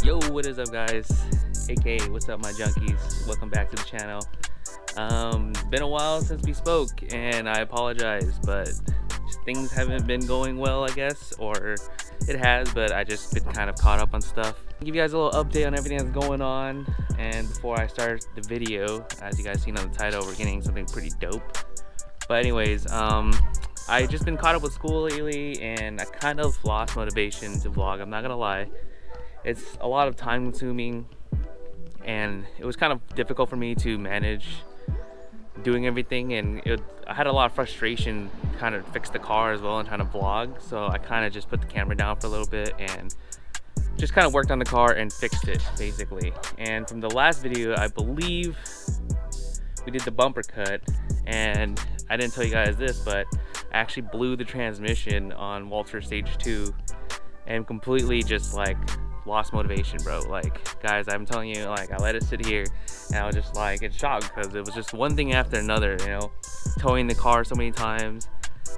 Yo, what is up, guys? AKA, what's up, my junkies? Welcome back to the channel. Been a while since we spoke, and I apologize, but things haven't been going well, I guess, or it has, but I just been kind of caught up on stuff. I'll give you guys a little update on everything that's going on, and before I start the video, as you guys seen on the title, we're getting something pretty dope. But anyways, I just been caught up with school lately, and I kind of lost motivation to vlog. I'm not gonna lie. It's a lot of time consuming, and it was kind of difficult for me to manage doing everything, and I had a lot of frustration kind of fix the car as well and trying to vlog. So I kind of just put the camera down for a little bit and just kind of worked on the car and fixed it basically. And from the last video, I believe we did the bumper cut, and I didn't tell you guys this, but I actually blew the transmission on Walter Stage 2 and completely just like lost motivation, bro. Like, guys, I'm telling you, like, I let it sit here and I was just like in shock because it was just one thing after another, you know, towing the car so many times,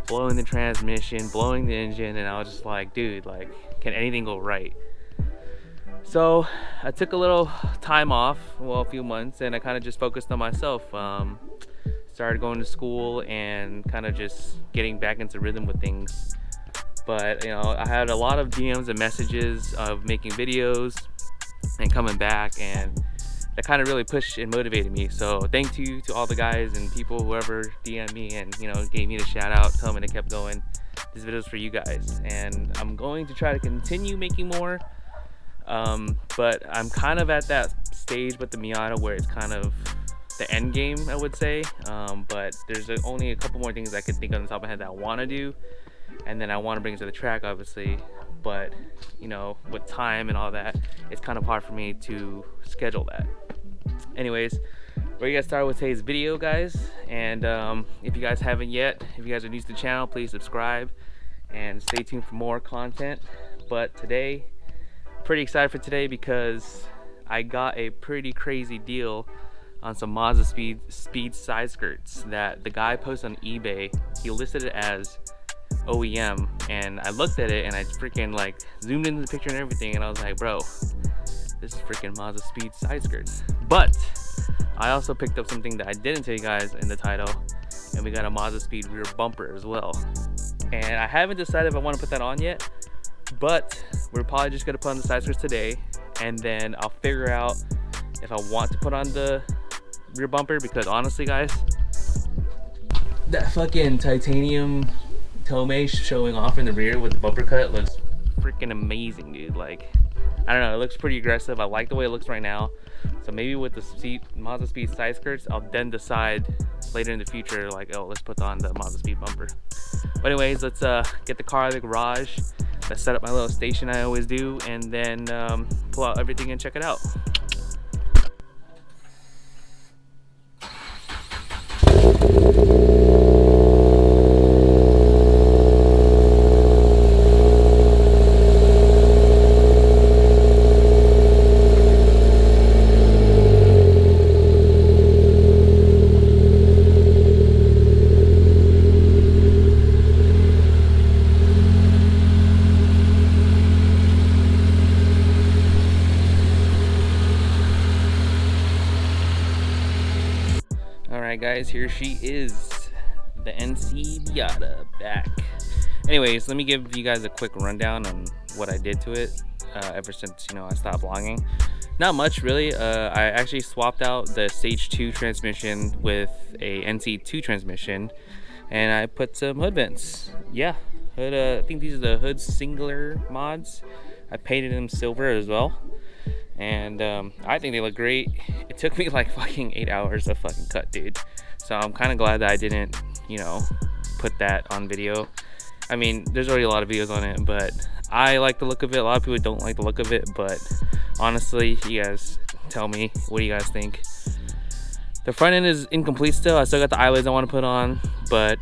blowing the transmission, blowing the engine, and I was just like, dude, like, can anything go right? So I took a little time off, well, a few months, and I kind of just focused on myself. Started going to school and kind of just getting back into rhythm with things. But, you know, I had a lot of DMs and messages of making videos and coming back, and that kind of really pushed and motivated me. So thank you to all the guys and people, whoever DM'd me and, you know, gave me the shout out, telling me to keep going. This video's for you guys, and I'm going to try to continue making more. But I'm kind of at that stage with the Miata where it's kind of the end game, I would say. But there's only a couple more things I can think of on the top of my head that I want to do. And then I want to bring it to the track, obviously, but you know, with time and all that, it's kind of hard for me to schedule that. Anyways, we're gonna start with today's video, guys, and if you guys haven't yet, if you guys are new to the channel, please subscribe and stay tuned for more content. But today, pretty excited for today because I got a pretty crazy deal on some Mazdaspeed side skirts that the guy posted on eBay. He listed it as OEM, and I looked at it and I freaking like zoomed into the picture and everything, and I was like, bro, this is freaking Mazdaspeed side skirts. But I also picked up something that I didn't tell you guys in the title, and we got a Mazdaspeed rear bumper as well. And I haven't decided if I want to put that on yet, but we're probably just gonna put on the side skirts today, and then I'll figure out if I want to put on the rear bumper, because honestly, guys, that fucking titanium toe mesh showing off in the rear with the bumper cut looks freaking amazing, dude. Like, I don't know, it looks pretty aggressive. I like the way it looks right now. So maybe with the Mazdaspeed side skirts, I'll then decide later in the future, like, oh, let's put on the Mazdaspeed bumper. But anyways, let's get the car out of the garage. Let's set up my little station I always do, and then pull out everything and check it out. Alright guys, here she is, the NC Miata back. Anyways, let me give you guys a quick rundown on what I did to it ever since, you know, I stopped vlogging. Not much really. I actually swapped out the Stage 2 transmission with a NC2 transmission, and I put some hood vents. Yeah, hood, I think these are the hood Singular mods. I painted them silver as well, and I think they look great. It took me like fucking 8 hours to fucking cut, dude. So I'm kind of glad that I didn't, you know, put that on video. I mean, there's already a lot of videos on it, but I like the look of it. A lot of people don't like the look of it, but honestly, you guys tell me, what do you guys think? The front end is incomplete still. I still got the eyelids I want to put on, but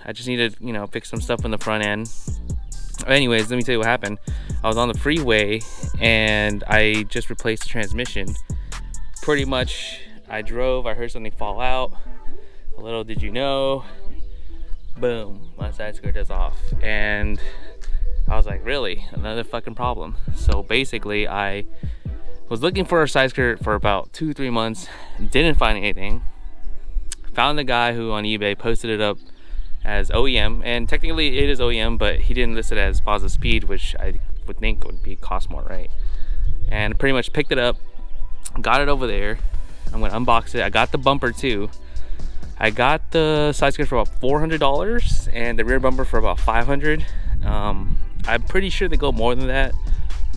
I just need to, you know, fix some stuff in the front end. Anyways, let me tell you what happened. I was on the freeway and I just replaced the transmission. Pretty much, I drove, I heard something fall out. A little did you know, boom, my side skirt is off. And I was like, really? Another fucking problem. So basically, I Was looking for a side skirt for about 2-3 months, didn't find anything. Found the guy who on eBay posted it up as OEM, and technically it is OEM, but he didn't list it as Mazdaspeed, which I would think would be cost more, right? And pretty much picked it up, got it over there. I'm gonna unbox it. I got the bumper too. I got the side skirt for about $400 and the rear bumper for about $500. I'm pretty sure they go more than that,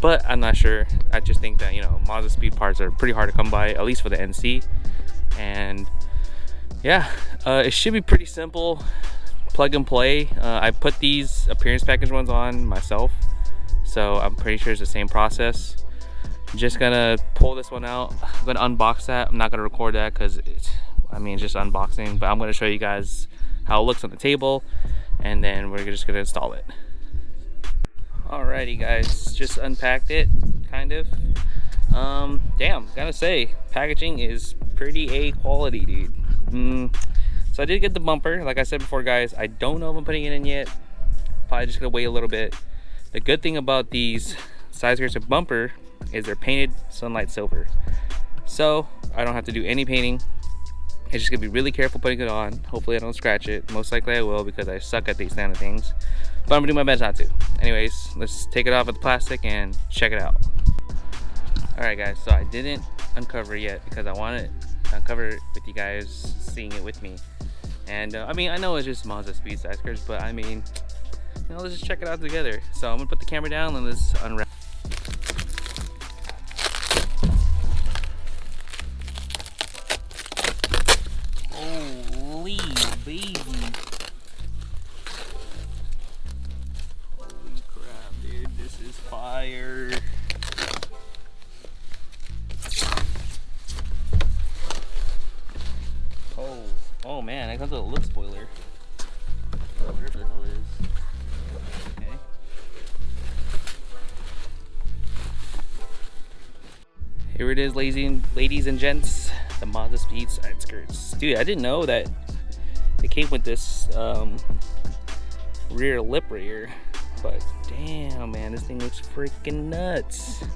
but I'm not sure. I just think that, you know, Mazdaspeed parts are pretty hard to come by, at least for the NC. And yeah, it should be pretty simple, plug and play. I put these appearance package ones on myself, so I'm pretty sure it's the same process. Just gonna pull this one out. I'm gonna unbox that. I'm not gonna record that because it's just unboxing, but I'm gonna show you guys how it looks on the table, and then we're just gonna install it. Alrighty guys, just unpacked it, kind of. Damn, gotta say, packaging is pretty A quality, dude. So I did get the bumper. Like I said before, guys, I don't know if I'm putting it in yet. Probably just gonna wait a little bit. The good thing about these side skirts and bumper is they're painted sunlight silver, so I don't have to do any painting. It's just gonna be really careful putting it on. Hopefully I don't scratch it. Most likely I will, because I suck at these kind of things, but I'm gonna do my best not to. Anyways, let's take it off of the plastic and check it out. All right guys, so I didn't uncover it yet because I wanted to uncover it with you guys seeing it with me. And I know it's just Mazdaspeed side skirts, but let's just check it out together. So I'm gonna put the camera down and let's unwrap. Holy baby. Holy crap, dude, this is fire. Oh man, that comes with a lip spoiler. Whatever the hell it is. Okay. Here it is, ladies and gents, the Mazdaspeed side skirts. Dude, I didn't know that it came with this rear lip right here, but damn man, this thing looks freaking nuts. It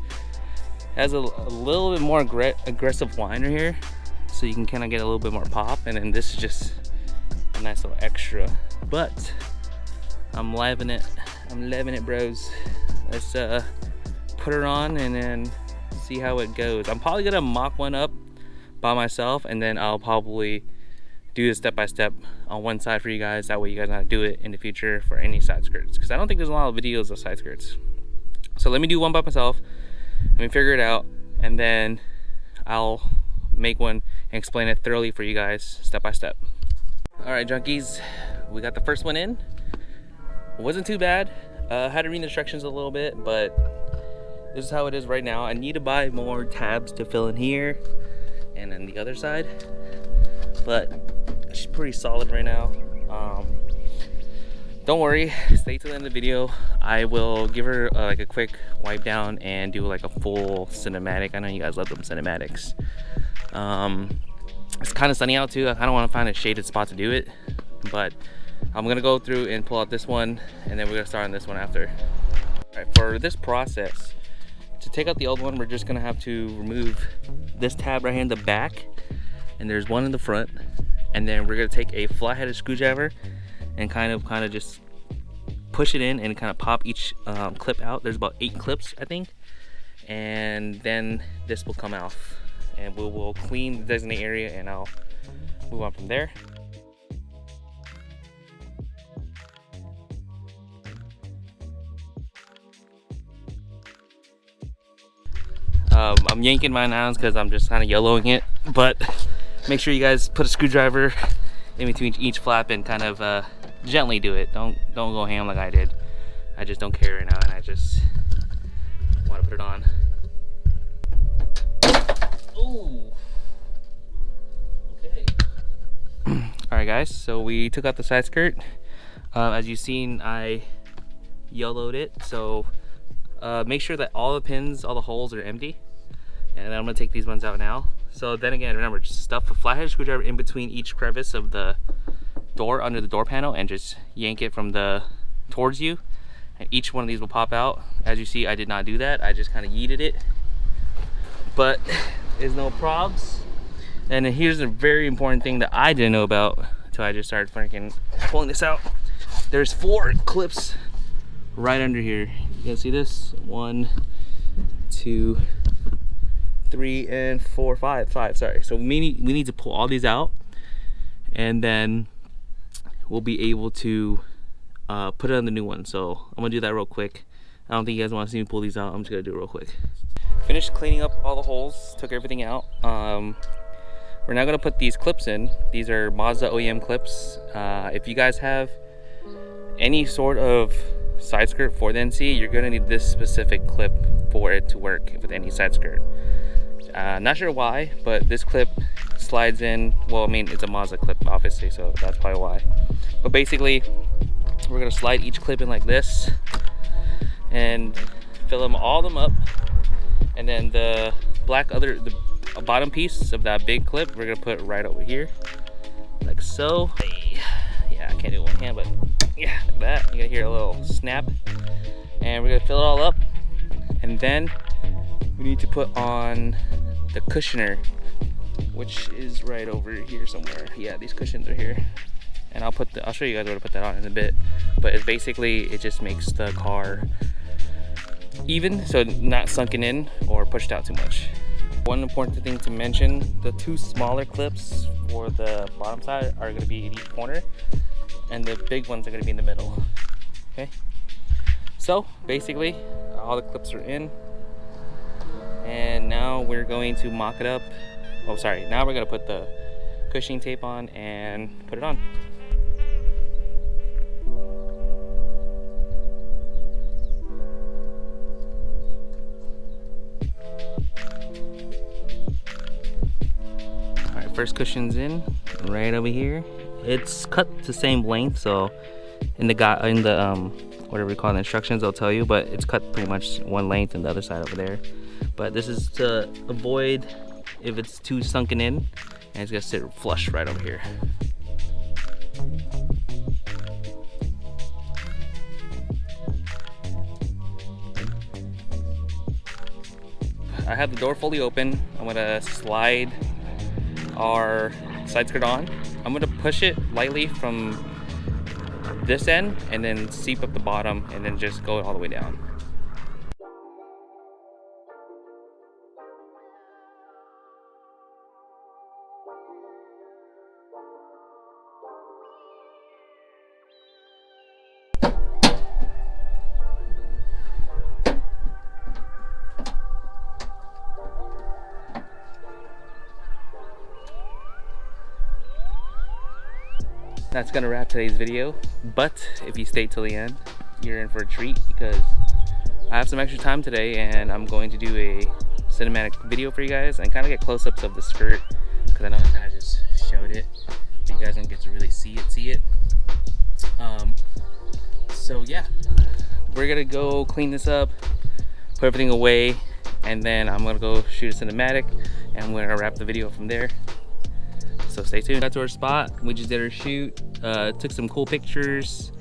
has a little bit more aggressive liner here, so you can kind of get a little bit more pop, and then this is just a nice little extra. But I'm loving it. I'm loving it, bros. Let's put her on and then see how it goes. I'm probably gonna mock one up by myself, and then I'll probably do the step-by-step on one side for you guys. That way you guys know how to do it in the future for any side skirts, because I don't think there's a lot of videos of side skirts. So let me do one by myself, let me figure it out, and then I'll make one and explain it thoroughly for you guys step by step. All right, junkies, we got the first one in. It wasn't too bad. Had to read the instructions a little bit, but this is how it is right now. I need to buy more tabs to fill in here and then the other side, but she's pretty solid right now. Don't worry, stay till the end of the video. I will give her like a quick wipe down and do like a full cinematic. I know you guys love them cinematics. It's kind of sunny out too. I kind of want to find a shaded spot to do it, but I'm gonna go through and pull out this one, and then we're gonna start on this one after. All right, for this process, to take out the old one, we're just gonna have to remove this tab right here in the back, and there's one in the front, and then we're gonna take a flat-headed screwdriver and kind of just push it in and kind of pop each clip out. There's about 8 clips, I think, and then this will come off, and we will clean the designated area, and I'll move on from there. I'm yanking mine out because I'm just kind of yellowing it, but make sure you guys put a screwdriver in between each flap and kind of gently do it. Don't go ham like I did. I just don't care right now, and I just want to put it on. Ooh. Okay. All right, guys. So we took out the side skirt. As you've seen, I yellowed it. So make sure that all the pins, all the holes are empty. And then I'm gonna take these ones out now. So then again, remember, just stuff a flathead screwdriver in between each crevice of the door under the door panel and just yank it from towards you. And each one of these will pop out. As you see, I did not do that. I just kind of yeeted it. but there's no probs. And then here's a very important thing that I didn't know about until I just started freaking pulling this out. There's 4 clips right under here. You guys see this? 1, 2, 3, and 4, 5. Sorry. So we need to pull all these out, and then we'll be able to put it on the new one. So I'm gonna do that real quick. I don't think you guys want to see me pull these out. I'm just gonna do it real quick. Finished cleaning up all the holes. Took everything out. We're now gonna put these clips in. These are Mazda OEM clips. If you guys have any sort of side skirt for the NC, you're gonna need this specific clip for it to work with any side skirt. Not sure why, but this clip slides in. Well, I mean, it's a Mazda clip, obviously, so that's probably why. But basically, we're gonna slide each clip in like this and fill them all up. And then the bottom piece of that big clip, we're gonna put right over here, like so. Yeah, I can't do it with one hand, but yeah, like that. You're gonna hear a little snap, and we're gonna fill it all up. And then we need to put on the cushioner, which is right over here somewhere. Yeah, these cushions are here, and I'll show you guys where to put that on in a bit. But it's basically, it just makes the car even, so not sunken in or pushed out too much. One important thing to mention, the 2 smaller clips for the bottom side are going to be in each corner, and the big ones are going to be in the middle. Okay, so basically all the clips are in, and now we're going to mock it up. Oh, sorry, now we're going to put the cushioning tape on and put it on. First cushion's in right over here. It's cut the same length, so in the whatever we call the instructions, they'll tell you, but it's cut pretty much one length and the other side over there. But this is to avoid if it's too sunken in, and it's gonna sit flush right over here. I have the door fully open. I'm gonna slide our side skirt on. I'm gonna push it lightly from this end and then seep up the bottom and then just go all the way down. That's gonna wrap today's video, but if you stay till the end, you're in for a treat, because I have some extra time today and I'm going to do a cinematic video for you guys and kind of get close-ups of the skirt, because I know I kind of just showed it, but you guys don't get to really see it. So yeah, we're gonna go clean this up, put everything away, and then I'm gonna go shoot a cinematic and I'm gonna wrap the video from there. So stay tuned. Got to our spot. We just did our shoot, took some cool pictures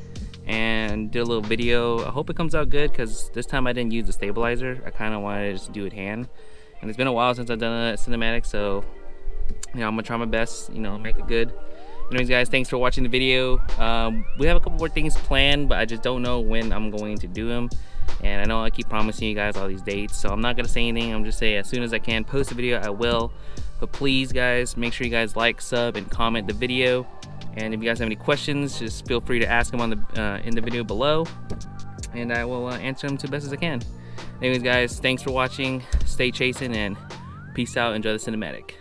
and did a little video. I hope it comes out good, because this time I didn't use the stabilizer. I kind of wanted to just do it hand, and it's been a while since I've done a cinematic, so you know, I'm gonna try my best, you know, make it good. Anyways guys, thanks for watching the video. We have a couple more things planned, but I just don't know when I'm going to do them, and I know I keep promising you guys all these dates, so I'm not gonna say anything. I'm just saying as soon as I can post a video, I will. But please guys, make sure you guys like, sub, and comment the video. And if you guys have any questions, just feel free to ask them on the in the video below, and I will answer them to best as I can. Anyways guys, thanks for watching. Stay chasing and peace out. Enjoy the cinematic.